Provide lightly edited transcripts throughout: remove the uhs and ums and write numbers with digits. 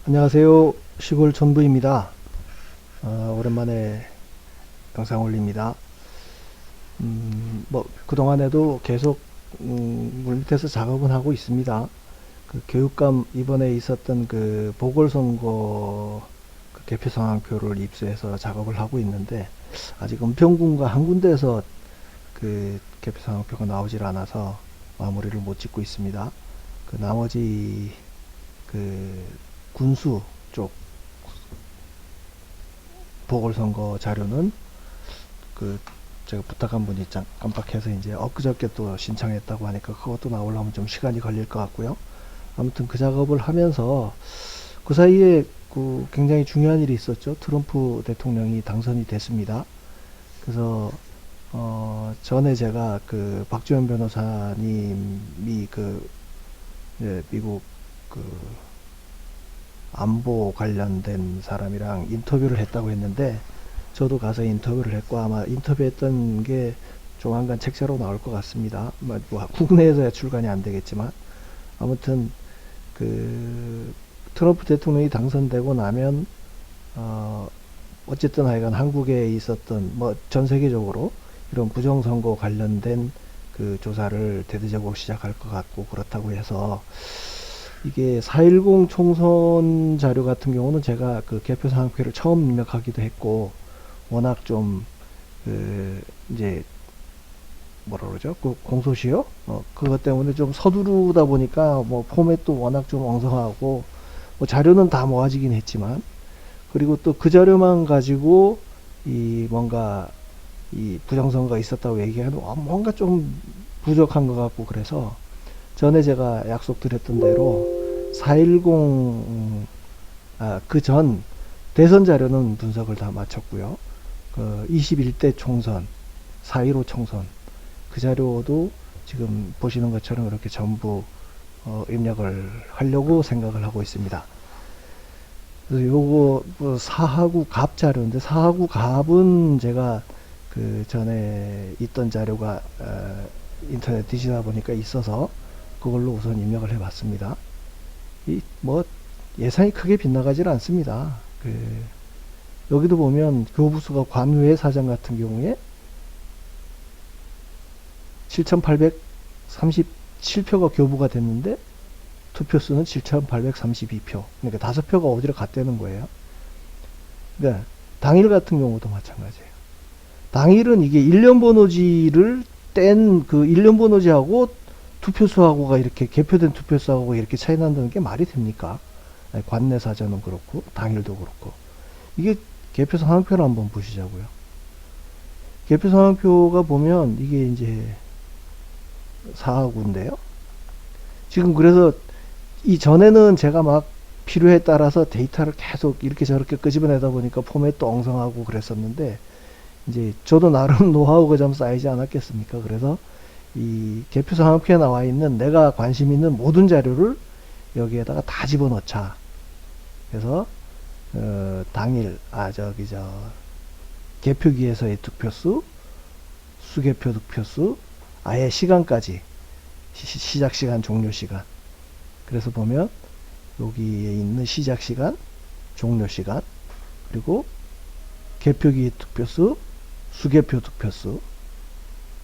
안녕하세요. 시골 전부입니다. 오랜만에 영상 올립니다. 그동안에도 계속, 물밑에서 작업은 하고 있습니다. 그 교육감 이번에 있었던 그 보궐선거 그 개표 상황표를 입수해서 작업을 하고 있는데, 아직 은평군과 한 군데에서 그 개표 상황표가 나오질 않아서 마무리를 못 짓고 있습니다. 그 나머지 그 군수 쪽 보궐선거 자료는 그 제가 부탁한 분이 깜빡해서 이제 엊그저께 또 신청했다고 하니까 그것도 나오려면 좀 시간이 걸릴 것 같고요. 아무튼 그 작업을 하면서 그 사이에 그 굉장히 중요한 일이 있었죠. 트럼프 대통령이 당선이 됐습니다. 그래서 전에 제가 그 박지원 변호사님이 그 미국 그 안보 관련된 사람이랑 인터뷰를 했다고 했는데, 저도 가서 인터뷰를 했고 아마 인터뷰했던 게 조만간 책자로 나올 것 같습니다. 뭐 국내에서야 출간이 안 되겠지만, 아무튼 그 트럼프 대통령이 당선되고 나면 어쨌든 하여간 한국에 있었던 뭐 전 세계적으로 이런 부정선거 관련된 그 조사를 대대적으로 시작할 것 같고, 그렇다고 해서 이게 4.10 총선 자료 같은 경우는 제가 그 개표 상황표를 처음 입력하기도 했고, 워낙 좀 그 이제 뭐라 그러죠? 그 공소시효? 그것 때문에 좀 서두르다 보니까 뭐 포맷도 워낙 좀 엉성하고, 뭐 자료는 다 모아지긴 했지만, 그리고 또 그 자료만 가지고 이 뭔가 이 부정선거가 있었다고 얘기하면 뭔가 좀 부족한 것 같고, 그래서 전에 제가 약속드렸던 대로 4.10 그 전 대선 자료는 분석을 다 마쳤고요. 그 21대 총선, 4.15 총선 그 자료도 지금 보시는 것처럼 이렇게 전부 입력을 하려고 생각을 하고 있습니다. 그래서 요거 뭐 사하구 갑 자료인데, 사하구 갑은 제가 그 전에 있던 자료가 인터넷 뒤지다 보니까 있어서 그걸로 우선 입력을 해봤습니다. 이 뭐 예산이 크게 빗나가질 않습니다. 그 여기도 보면 교부수가 관외 사장 같은 경우에 7,837표가 교부가 됐는데 투표수는 7,832표. 그러니까 5표가 어디로 갔다는 거예요. 그러니까 당일 같은 경우도 마찬가지예요. 당일은 이게 일련 번호지를 뗀 그 일련 번호지하고 투표수하고가 이렇게 개표된 투표수하고 이렇게 차이 난다는 게 말이 됩니까? 관내 사전은 그렇고 당일도 그렇고. 이게 개표 상황표를 한번 보시자고요. 개표 상황표가 보면 이게 이제 4하구인데요. 지금 그래서 이전에는 제가 막 필요에 따라서 데이터를 계속 이렇게 저렇게 끄집어내다 보니까 포맷도 엉성하고 그랬었는데, 이제 저도 나름 노하우가 좀 쌓이지 않았겠습니까? 그래서 이 개표 상황표에 나와 있는 내가 관심 있는 모든 자료를 여기에다가 다 집어넣자. 그래서 당일 개표기에서의 득표수, 수개표 득표수, 아예 시간까지, 시작 시간, 종료 시간. 그래서 보면 여기에 있는 시작 시간, 종료 시간, 그리고 개표기 득표수, 수개표 득표수,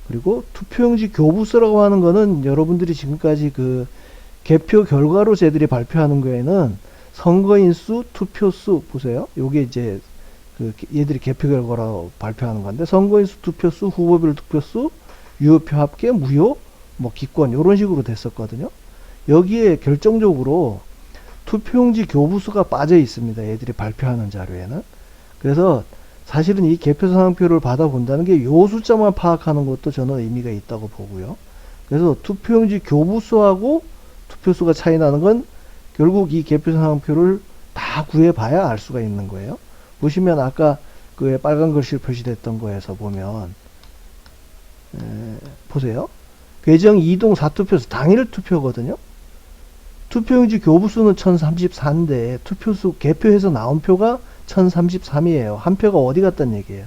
그리고 투표용지 교부수라고 하는 거는 여러분들이 지금까지 그 개표 결과로 쟤들이 발표하는 거에는 선거인 수, 투표수 보세요. 요게 이제 그 얘들이 개표 결과로 발표하는 건데, 선거인 수, 투표수, 후보별 득표수, 유효표 합계, 무효, 뭐 기권 요런 식으로 됐었거든요. 여기에 결정적으로 투표용지 교부수가 빠져 있습니다. 얘들이 발표하는 자료에는. 그래서 사실은 이 개표 상황표를 받아본다는 게 요 숫자만 파악하는 것도 저는 의미가 있다고 보고요. 그래서 투표용지 교부수하고 투표수가 차이 나는 건 결국 이 개표 상황표를 다 구해봐야 알 수가 있는 거예요. 보시면 아까 그 빨간 글씨로 표시됐던 거에서 보면 보세요. 괴정 2동 4투표수 당일 투표거든요. 투표용지 교부수는 1034인데 투표수 개표해서 나온 표가 1033이에요. 한 표가 어디 갔단 얘기예요.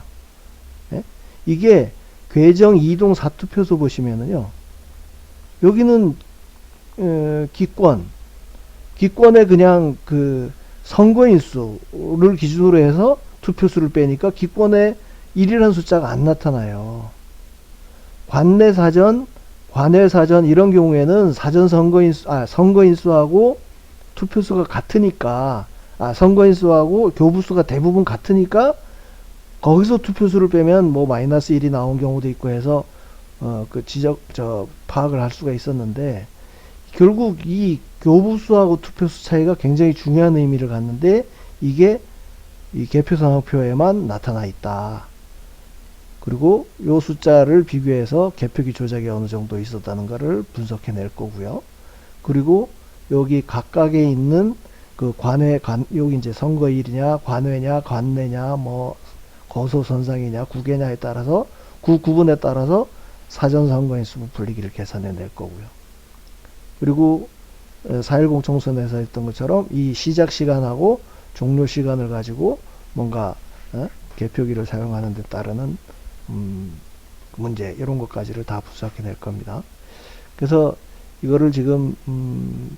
예? 이게 괴정 2동 4투표수 보시면은요. 여기는 기권에 그냥 그 선거인 수를 기준으로 해서 투표수를 빼니까 기권에 1이라는 숫자가 안 나타나요. 관내 사전, 관외 사전 이런 경우에는 사전 선거인 수하고 투표수가 같으니까, 선거인 수하고 교부수가 대부분 같으니까 거기서 투표수를 빼면 뭐 마이너스 1이 나온 경우도 있고 해서 파악을 할 수가 있었는데, 결국 이 교부수하고 투표수 차이가 굉장히 중요한 의미를 갖는데 이게 이 개표상황표에만 나타나 있다. 그리고 요 숫자를 비교해서 개표기 조작이 어느 정도 있었다는 것을 분석해 낼 거고요. 그리고 여기 각각에 있는 그 여기 이제 선거일이냐, 관외냐, 관내냐, 뭐 거소선상이냐, 구개냐에 따라서 구분에 따라서 사전선거인 수 부풀리기를 계산해 낼 거고요. 그리고 4.10 총선에서 했던 것처럼 이 시작 시간하고 종료 시간을 가지고 뭔가 개표기를 사용하는 데 따르는 문제 이런 것까지를 다 분석해 낼 겁니다. 그래서 이거를 지금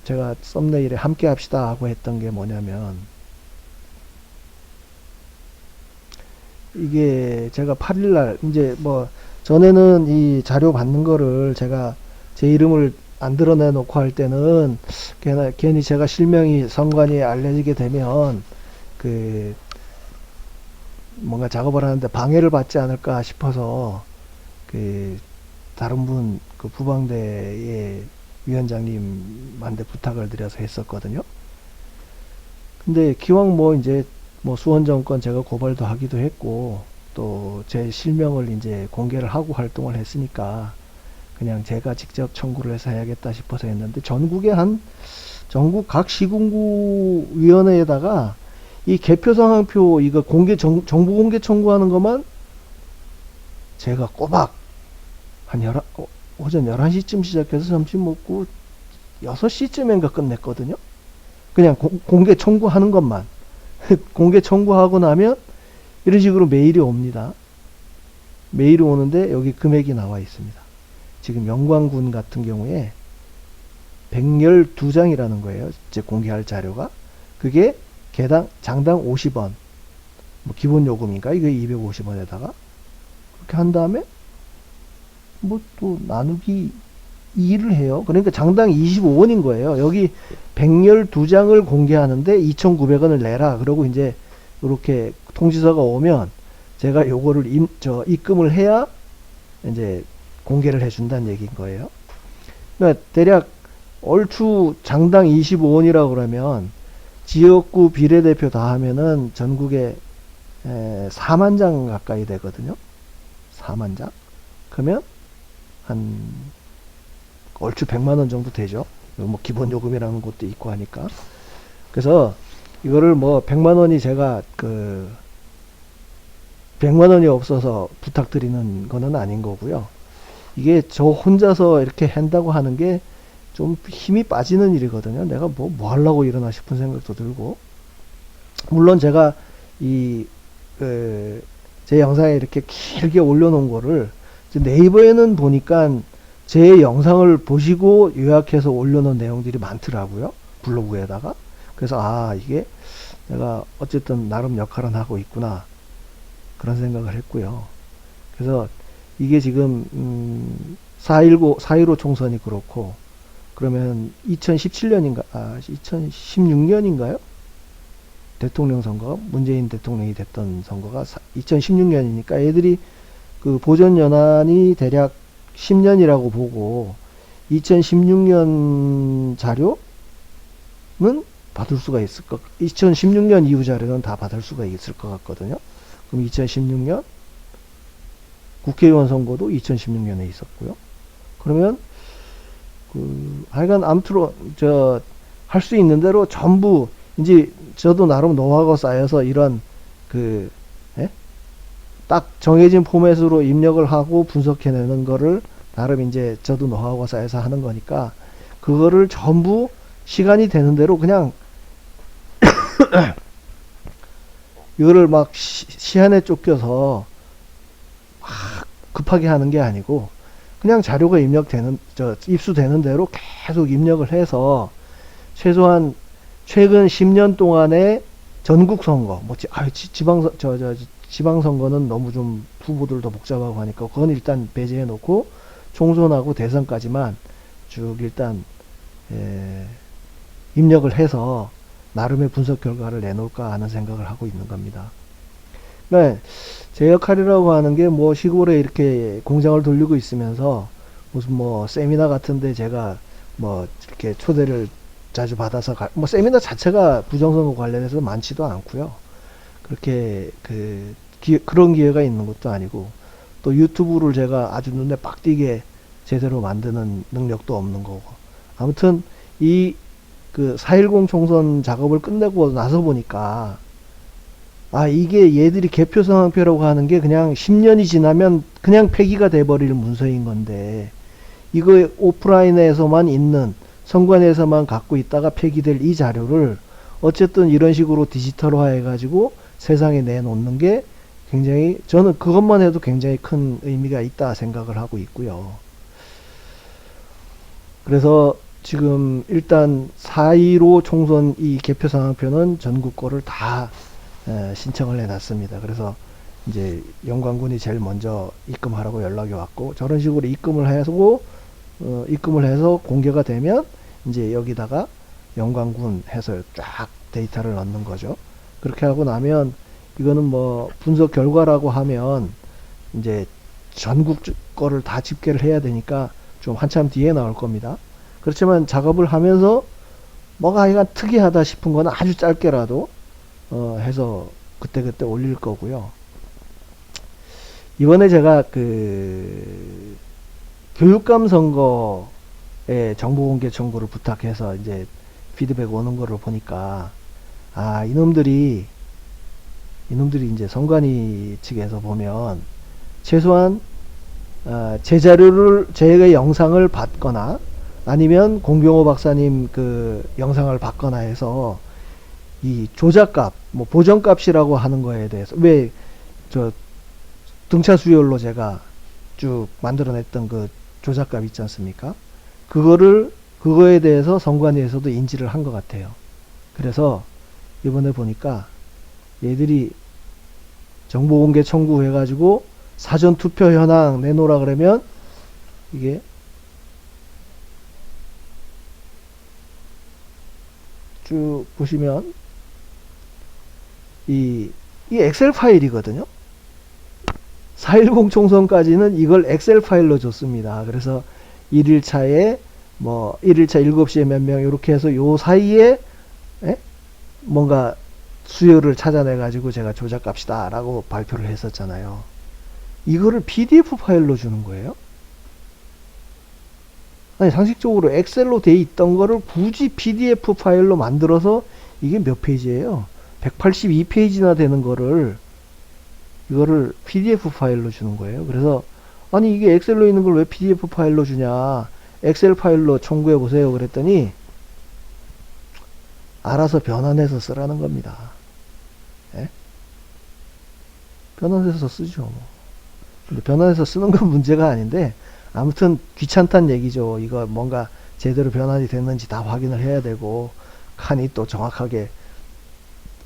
제가 썸네일에 함께 합시다 하고 했던 게 뭐냐면, 이게 제가 8일날 이제 뭐 전에는 이 자료 받는 거를 제가 제 이름을 안 드러내 놓고 할 때는 괜히 제가 실명이 선관위에 알려지게 되면 그 뭔가 작업을 하는데 방해를 받지 않을까 싶어서 그 다른 분 그 부방대의 위원장님한테 부탁을 드려서 했었거든요. 근데 기왕 뭐 이제 뭐 수원정권 제가 고발도 하기도 했고 또 제 실명을 이제 공개를 하고 활동을 했으니까 그냥 제가 직접 청구를 해서 해야겠다 싶어서 했는데, 전국 각 시군구 위원회에다가 이 개표상황표 이거 정보 공개 청구하는 것만 제가 꼬박 한 오전 11시쯤 시작해서 점심 먹고 6시쯤인가 끝냈거든요. 그냥 공개 청구하는 것만. 공개 청구하고 나면 이런 식으로 메일이 옵니다. 메일이 오는데 여기 금액이 나와 있습니다. 지금 영광군 같은 경우에 112장이라는 거예요. 이제 공개할 자료가. 그게 장당 50원. 뭐 기본 요금인가? 이게 250원에다가 그렇게 한 다음에 뭐 또 나누기 2를 해요. 그러니까 장당 25원인 거예요. 여기 112장을 공개하는데 2,900원을 내라. 그러고 이제 이렇게 통지서가 오면 제가 요거를 입금을 해야 이제 공개를 해준다는 얘기인 거예요. 그러니까 대략 얼추 장당 25원이라고 그러면 지역구 비례대표 다 하면은 전국에 4만 장 가까이 되거든요. 4만 장. 그러면 한 얼추 100만 원 정도 되죠. 뭐 기본 요금이라는 것도 있고 하니까. 그래서 이거를 뭐 100만 원이 제가 100만 원이 없어서 부탁드리는 거는 아닌 거고요. 이게 저 혼자서 이렇게 한다고 하는 게 좀 힘이 빠지는 일이거든요. 내가 뭐 하려고 이러나 싶은 생각도 들고. 물론 제가 제 영상에 이렇게 길게 올려놓은 거를 네이버에는 보니까 제 영상을 보시고 요약해서 올려놓은 내용들이 많더라고요. 블로그에다가. 그래서 이게 내가 어쨌든 나름 역할은 하고 있구나. 그런 생각을 했고요. 그래서 이게 지금 4.15 총선이 그렇고, 그러면 2017년인가 2016년인가요? 대통령 선거, 문재인 대통령이 됐던 선거가 2016년이니까 애들이 그 보전 연한이 대략 10년이라고 보고 2016년 자료는 받을 수가 있을 2016년 이후 자료는 다 받을 수가 있을 것 같거든요. 그럼 2016년 국회의원 선거도 2016년에 있었고요. 그러면 하여간 아무쪼록 할 수 있는 대로 전부 이제 저도 나름 노하우가 쌓여서 이런 딱 정해진 포맷으로 입력을 하고 분석해내는 거를 나름 이제 저도 노하우가 쌓여서 하는 거니까 그거를 전부 시간이 되는 대로 그냥 이거를 막 시한에 쫓겨서 막 급하게 하는 게 아니고 그냥 자료가 입수되는 대로 계속 입력을 해서 최소한 최근 10년 동안의 전국 선거, 뭐 지방 선거는 너무 좀 후보들도 복잡하고 하니까 그건 일단 배제해 놓고 총선하고 대선까지만 쭉 일단 입력을 해서 나름의 분석 결과를 내놓을까 하는 생각을 하고 있는 겁니다. 네, 제 역할이라고 하는 게 뭐 시골에 이렇게 공장을 돌리고 있으면서 무슨 뭐 세미나 같은데 제가 뭐 이렇게 초대를 자주 받아서 뭐 세미나 자체가 부정선거 관련해서 많지도 않고요. 그렇게 그런 기회가 있는 것도 아니고 또 유튜브를 제가 아주 눈에 빡 띄게 제대로 만드는 능력도 없는 거고 아무튼 이 4.10 총선 작업을 끝내고 나서 보니까 이게 얘들이 개표성황표라고 하는 게 그냥 10년이 지나면 그냥 폐기가 돼버릴 문서인 건데 이거 오프라인에서만 있는 선관위에서만 갖고 있다가 폐기될 이 자료를 어쨌든 이런 식으로 디지털화 해가지고 세상에 내놓는 게 굉장히 저는 그것만 해도 굉장히 큰 의미가 있다 생각을 하고 있고요. 그래서 지금 일단 4.15 총선 이 개표상황표는 전국 거를 다 신청을 해놨습니다. 그래서 이제 영광군이 제일 먼저 입금하라고 연락이 왔고 저런 식으로 입금을 해서 공개가 되면 이제 여기다가 영광군 해서 쫙 데이터를 넣는 거죠. 그렇게 하고 나면 이거는 뭐 분석 결과라고 하면 이제 전국 거를 다 집계를 해야 되니까 좀 한참 뒤에 나올 겁니다. 그렇지만 작업을 하면서 뭐가 하여간 특이하다 싶은 거는 아주 짧게라도 해서 그때그때 올릴 거고요. 이번에 제가 교육감 선거에 정보공개 청구를 부탁해서 이제 피드백 오는 거를 보니까 이놈들이 이제 선관위 측에서 보면 최소한 제 영상을 받거나 아니면 공병호 박사님 영상을 받거나 해서 이 조작값, 뭐 보정값이라고 하는 거에 대해서 왜 등차 수열로 제가 쭉 만들어냈던 조작값 있지 않습니까? 그거에 대해서 선관위에서도 인지를 한 것 같아요. 그래서 이번에 보니까 얘들이 정보공개 청구해가지고 사전투표 현황 내놓으라 그러면 이게 쭉 보시면 이 엑셀 파일이거든요. 4.10 총선까지는 이걸 엑셀 파일로 줬습니다. 그래서 1일차에 뭐 1일차 7시에 몇 명 이렇게 해서 요 사이에 뭔가 수요를 찾아내 가지고 제가 조작합시다 라고 발표를 했었잖아요. 이거를 PDF 파일로 주는 거예요. 아니 상식적으로 엑셀로 돼 있던 거를 굳이 PDF 파일로 만들어서 이게 몇 페이지예요? 182페이지나 되는 거를 이거를 PDF 파일로 주는 거예요. 그래서 아니 이게 엑셀로 있는 걸 왜 PDF 파일로 주냐, 엑셀 파일로 청구해 보세요 그랬더니 알아서 변환해서 쓰라는 겁니다. 예? 변환해서 쓰죠. 뭐. 근데 변환해서 쓰는 건 문제가 아닌데 아무튼 귀찮단 얘기죠. 이거 뭔가 제대로 변환이 됐는지 다 확인을 해야 되고 칸이 또 정확하게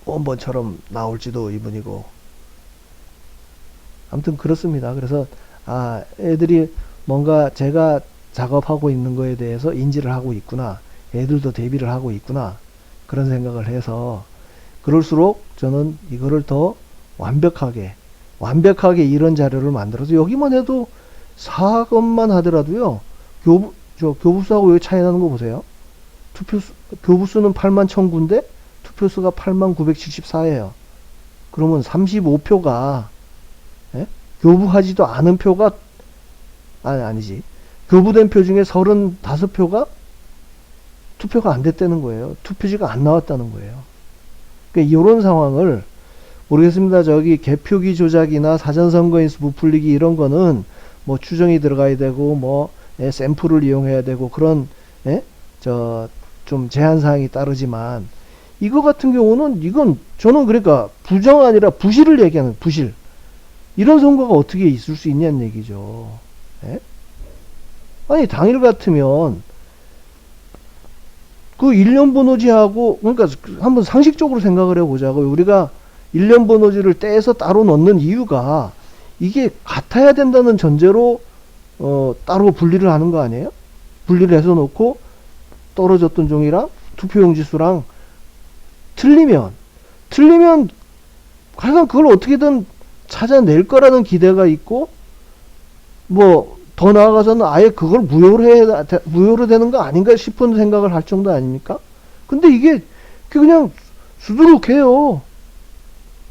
원본처럼 나올지도 의문이고 아무튼 그렇습니다. 그래서 애들이 뭔가 제가 작업하고 있는 거에 대해서 인지를 하고 있구나, 애들도 대비를 하고 있구나 그런 생각을 해서 그럴수록 저는 이거를 더 완벽하게 이런 자료를 만들어서 여기만 해도 4건만 하더라도요 교부수하고 여기 차이 나는 거 보세요. 교부수는 8만 1000구인데 투표수가 8만 974예요. 그러면 35표가 교부하지도 않은 표가 아니지 교부된 표 중에 35표가 투표가 안 됐다는 거예요. 투표지가 안 나왔다는 거예요. 그러니까 이런 상황을 모르겠습니다. 저기 개표기 조작이나 사전선거인수 부풀리기 이런 거는 뭐 추정이 들어가야 되고 뭐 샘플을 이용해야 되고 그런 좀 제한사항이 따르지만 이거 같은 경우는 이건 저는 그러니까 부정 아니라 부실을 얘기하는 부실. 이런 선거가 어떻게 있을 수 있냐는 얘기죠. 아니 당일 같으면 그 일련 번호지하고, 그러니까 한번 상식적으로 생각을 해보자고요. 우리가 일련 번호지를 떼서 따로 넣는 이유가 이게 같아야 된다는 전제로 따로 분리를 하는 거 아니에요? 분리를 해서 놓고 떨어졌던 종이랑 투표용지 수랑 틀리면 하여간 그걸 어떻게든 찾아낼 거라는 기대가 있고, 뭐 더 나아가서는 아예 그걸 무효로 되는 거 아닌가 싶은 생각을 할 정도 아닙니까? 근데 이게 그냥 수두룩해요.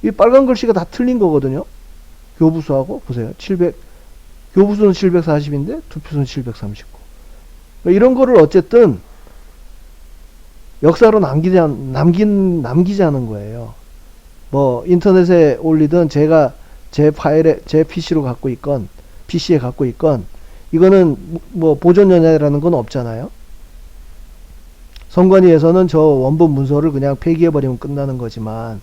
이 빨간 글씨가 다 틀린 거거든요. 교부수하고 보세요. 교부수는 740인데 투표수는 739. 이런 거를 어쨌든 역사로 남기자는 거예요. 뭐 인터넷에 올리든 제가 제 파일에 제 PC로 갖고 있건 PC에 갖고 있건 이거는 뭐 보존 연야라는 건 없잖아요. 선관위에서는 저 원본 문서를 그냥 폐기해버리면 끝나는 거지만,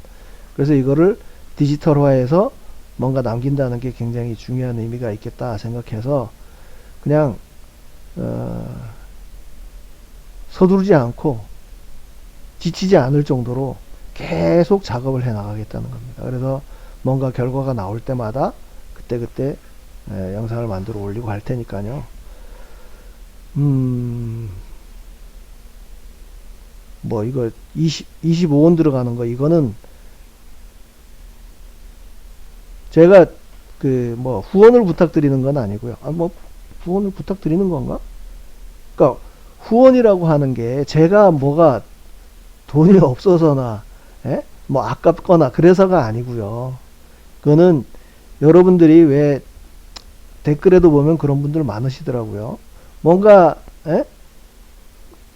그래서 이거를 디지털화해서 뭔가 남긴다는 게 굉장히 중요한 의미가 있겠다 생각해서 그냥 서두르지 않고 지치지 않을 정도로 계속 작업을 해 나가겠다는 겁니다. 그래서 뭔가 결과가 나올 때마다 그때그때 영상을 만들어 올리고 할 테니까요. 뭐 이거 25원 들어가는 거, 이거는 제가 그 뭐 후원을 부탁드리는 건 아니고요. 뭐 후원을 부탁드리는 건가? 그러니까 후원이라고 하는 게 제가 뭐가 돈이 없어서나 뭐 아깝거나 그래서가 아니고요. 그거는 여러분들이 왜 댓글에도 보면 그런 분들 많으시더라고요. 뭔가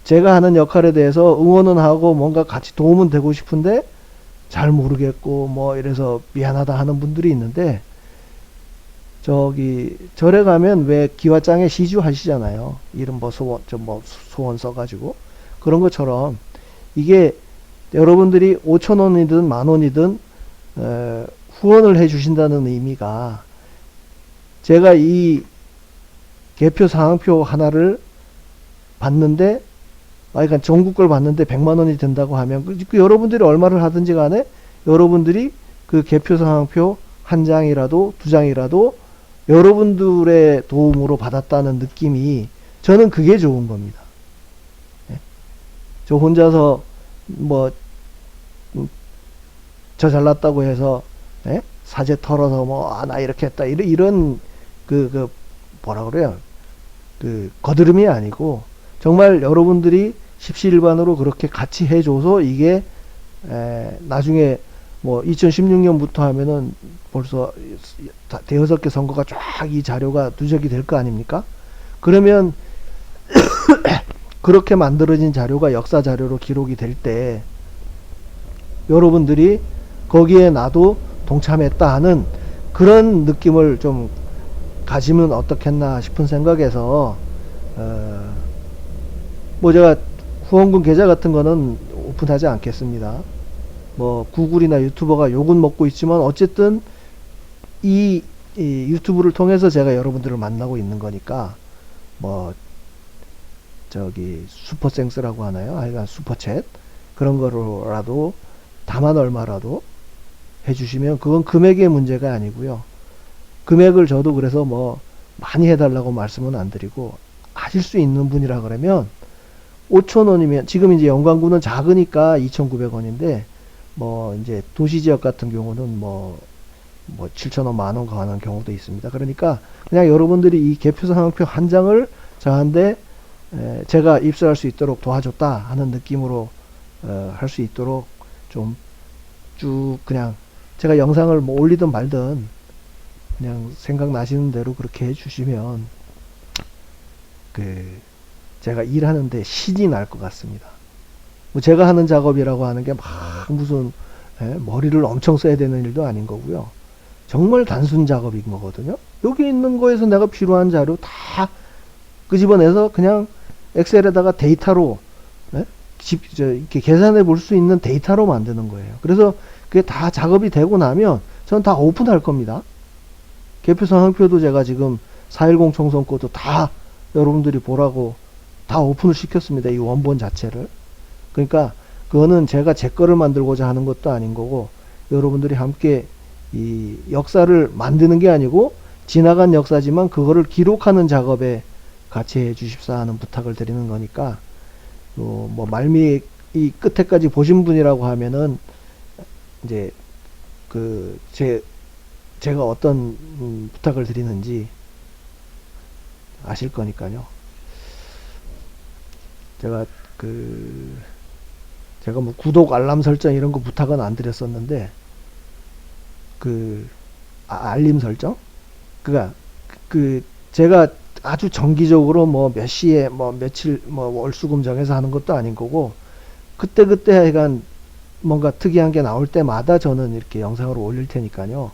제가 하는 역할에 대해서 응원은 하고 뭔가 같이 도움은 되고 싶은데 잘 모르겠고 뭐 이래서 미안하다 하는 분들이 있는데, 저기 절에 가면 왜 기와장에 시주 하시잖아요. 이름 뭐 소원 써가지고 그런 것처럼 이게 여러분들이 5,000원이든 10,000원이든 후원을 해 주신다는 의미가, 제가 이 개표 상황표 하나를 봤는데, 그러니까 전국 걸 봤는데 100만원이 된다고 하면 그 여러분들이 얼마를 하든지 간에 여러분들이 그 개표 상황표 한 장이라도 두 장이라도 여러분들의 도움으로 받았다는 느낌이, 저는 그게 좋은 겁니다. 저 혼자서 뭐 저 잘났다고 해서 사제 털어서 뭐 나 이렇게 했다 이런 뭐라 그래요, 그 거드름이 아니고 정말 여러분들이 십시일반으로 그렇게 같이 해줘서 이게 나중에 뭐 2016년부터 하면은 벌써 대여섯 개 선거가 쫙 이 자료가 누적이 될 거 아닙니까? 그러면 그렇게 만들어진 자료가 역사 자료로 기록이 될 때 여러분들이 거기에 나도 동참했다 하는 그런 느낌을 좀 가지면 어떻겠나 싶은 생각에서 뭐 제가 후원금 계좌 같은 거는 오픈하지 않겠습니다. 뭐 구글이나 유튜버가 욕은 먹고 있지만 어쨌든 이 유튜브를 통해서 제가 여러분들을 만나고 있는 거니까, 뭐 저기 슈퍼생스라고 하나요? 하여간 슈퍼챗 그런 거로라도 다만 얼마라도 해주시면 그건 금액의 문제가 아니고요. 금액을 저도 그래서 뭐 많이 해달라고 말씀은 안 드리고, 하실 수 있는 분이라 그러면 5,000원이면, 지금 이제 영광구는 작으니까 2,900원인데 뭐 이제 도시지역 같은 경우는 뭐 7,000원, 만원 가는 경우도 있습니다. 그러니까 그냥 여러분들이 이 개표 상황표 한 장을 저한테 제가 입수할 수 있도록 도와줬다 하는 느낌으로 할 수 있도록 좀 쭉 그냥 제가 영상을 뭐 올리든 말든 그냥 생각나시는 대로 그렇게 해주시면 제가 일하는데 신이 날 것 같습니다. 뭐 제가 하는 작업이라고 하는 게 막 무슨 머리를 엄청 써야 되는 일도 아닌 거고요. 정말 단순 작업인 거거든요. 여기 있는 거에서 내가 필요한 자료 다 끄집어내서 그냥 엑셀에다가 데이터로 이렇게 계산해 볼 수 있는 데이터로 만드는 거예요. 그래서 그게 다 작업이 되고 나면 저는 다 오픈할 겁니다. 개표 상황표도 제가 지금 4.10 총선 거도 다 여러분들이 보라고 다 오픈을 시켰습니다. 이 원본 자체를. 그러니까 그거는 제가 제 거를 만들고자 하는 것도 아닌 거고, 여러분들이 함께 이 역사를 만드는 게 아니고 지나간 역사지만 그거를 기록하는 작업에 같이 해 주십사 하는 부탁을 드리는 거니까, 뭐 말미 이 끝에까지 보신 분이라고 하면은 이제 그 제가 어떤 부탁을 드리는지 아실 거니까요. 제가 제가 뭐 구독 알람 설정 이런 거 부탁은 안 드렸었는데, 알림 설정? 그니까 제가 아주 정기적으로 뭐 몇 시에 뭐 며칠 뭐 월수금 정해서 하는 것도 아닌 거고, 그때그때 하여간 뭔가 특이한 게 나올 때마다 저는 이렇게 영상으로 올릴 테니까요.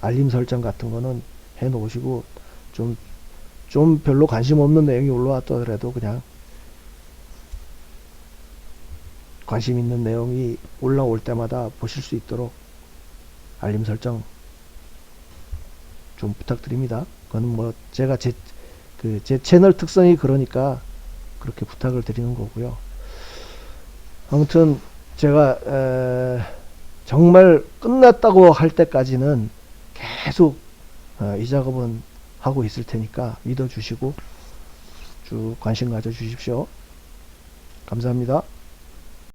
알림 설정 같은 거는 해 놓으시고, 좀 별로 관심 없는 내용이 올라왔더라도 그냥 관심 있는 내용이 올라올 때마다 보실 수 있도록 알림 설정 좀 부탁드립니다. 그건 뭐 제가 제 채널 특성이 그러니까 그렇게 부탁을 드리는 거고요. 아무튼 제가 정말 끝났다고 할 때까지는 계속 이 작업은 하고 있을 테니까 믿어주시고 쭉 관심 가져주십시오. 감사합니다.